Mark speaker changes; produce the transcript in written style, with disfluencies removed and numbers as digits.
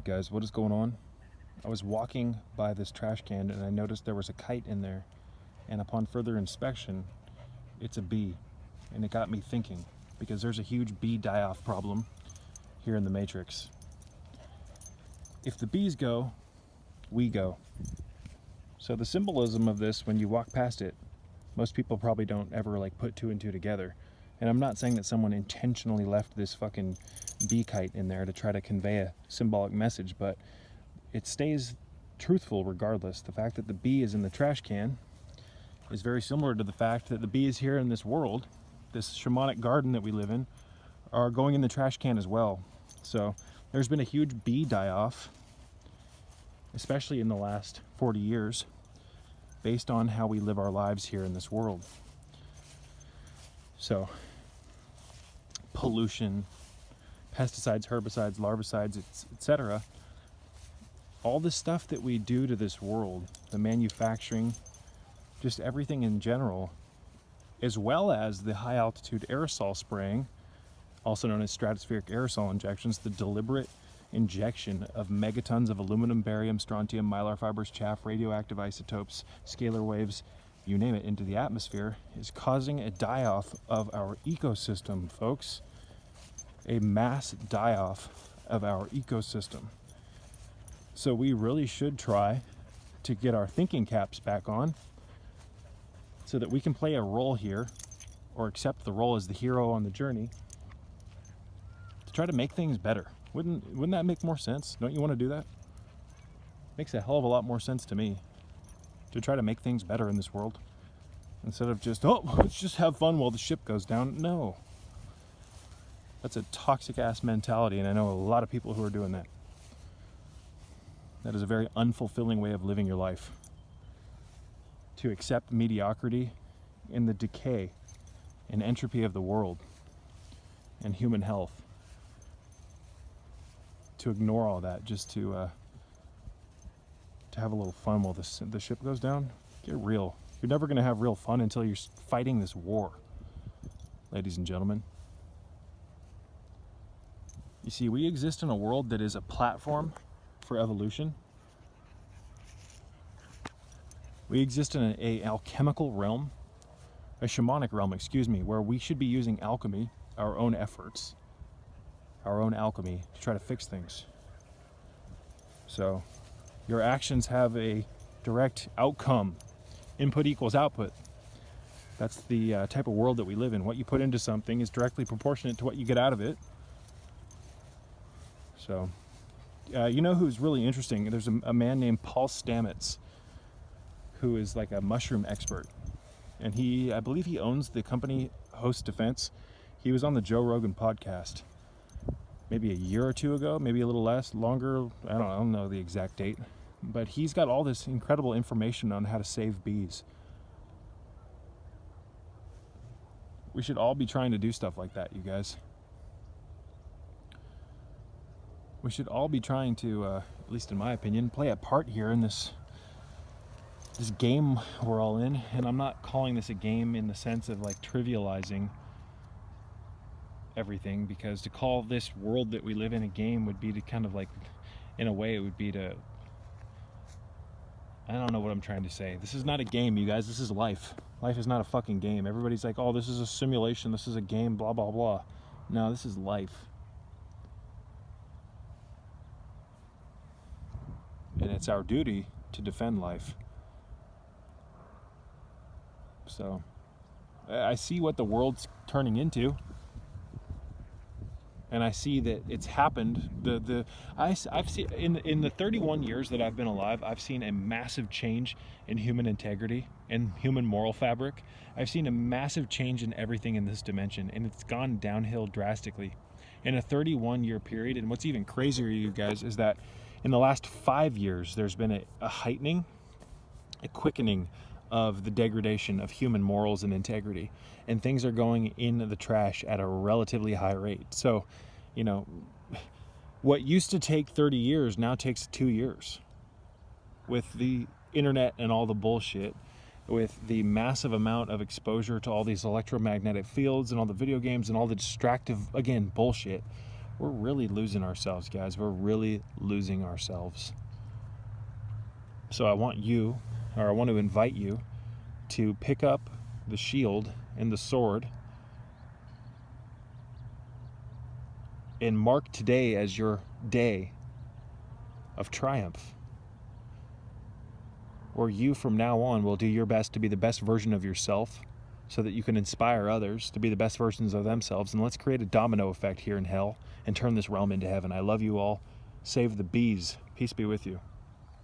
Speaker 1: Alright guys, what is going on? I was walking by this trash can and I noticed there was a kite in there, and upon further inspection it's a bee, and it got me thinking, because there's a huge bee die-off problem here in the Matrix. If the bees go, we go. So the symbolism of this, when you walk past it, most people probably don't ever like put two and two together. And I'm not saying that someone intentionally left this fucking bee kite in there to try to convey a symbolic message, but it stays truthful regardless. The fact that the bee is in the trash can is very similar to the fact that the bees here in this world, this shamanic garden that we live in, are going in the trash can as well. So there's been a huge bee die-off, especially in the last 40 years, based on how we live our lives here in this world. So pollution, pesticides, herbicides, larvicides, etc. All the stuff that we do to this world, the manufacturing, just everything in general, as well as the high altitude aerosol spraying, also known as stratospheric aerosol injections, the deliberate injection of megatons of aluminum, barium, strontium, mylar fibers, chaff, radioactive isotopes, scalar waves, you name it, into the atmosphere, is causing a die-off of our ecosystem, folks. A mass die-off of our ecosystem. So we really should try to get our thinking caps back on so that we can play a role here, or accept the role as the hero on the journey, to try to make things better. Wouldn't that make more sense? Don't you want to do that? Makes a hell of a lot more sense to me to try to make things better in this world, instead of just, oh, let's just have fun while the ship goes down. No. That's a toxic ass mentality, and I know a lot of people who are doing that. That is a very unfulfilling way of living your life. To accept mediocrity in the decay and entropy of the world and human health. To ignore all that just to have a little fun while the ship goes down. Get real. You're never going to have real fun until you're fighting this war, ladies and gentlemen. You see, we exist in a world that is a platform for evolution. We exist in a alchemical realm, a shamanic realm, excuse me, where we should be using alchemy, our own efforts, our own alchemy, to try to fix things. So, your actions have a direct outcome. Input equals output. That's the type of world that we live in. What you put into something is directly proportionate to what you get out of it. So, you know who's really interesting? There's a man named Paul Stamets, who is like a mushroom expert. And I believe he owns the company Host Defense. He was on the Joe Rogan podcast maybe a year or two ago, maybe a little less, longer, I don't know the exact date. But he's got all this incredible information on how to save bees. We should all be trying to do stuff like that, you guys. We should all be trying to, at least in my opinion, play a part here in this game we're all in. And I'm not calling this a game in the sense of like trivializing everything, because to call this world that we live in a game would be to kind of like, in a way, it would be to, I don't know what I'm trying to say. This is not a game, you guys. This is life. Life is not a fucking game. Everybody's like, oh, this is a simulation, this is a game, blah, blah, blah. No, this is life. And it's our duty to defend life. So, I see what the world's turning into. And I see that it's happened. I've seen in the 31 years that I've been alive, I've seen a massive change in human integrity and human moral fabric. I've seen a massive change in everything in this dimension, and it's gone downhill drastically in a 31-year period. And what's even crazier, you guys, is that in the last 5 years, there's been a heightening, a quickening of the degradation of human morals and integrity, and things are going in the trash at a relatively high rate. So, you know, what used to take 30 years now takes 2 years. With the internet and all the bullshit, with the massive amount of exposure to all these electromagnetic fields and all the video games and all the distractive, again, bullshit, we're really losing ourselves, guys. We're really losing ourselves. So I want to invite you to pick up the shield and the sword and mark today as your day of triumph, where you from now on will do your best to be the best version of yourself so that you can inspire others to be the best versions of themselves. And let's create a domino effect here in hell and turn this realm into heaven. I love you all. Save the bees. Peace be with you.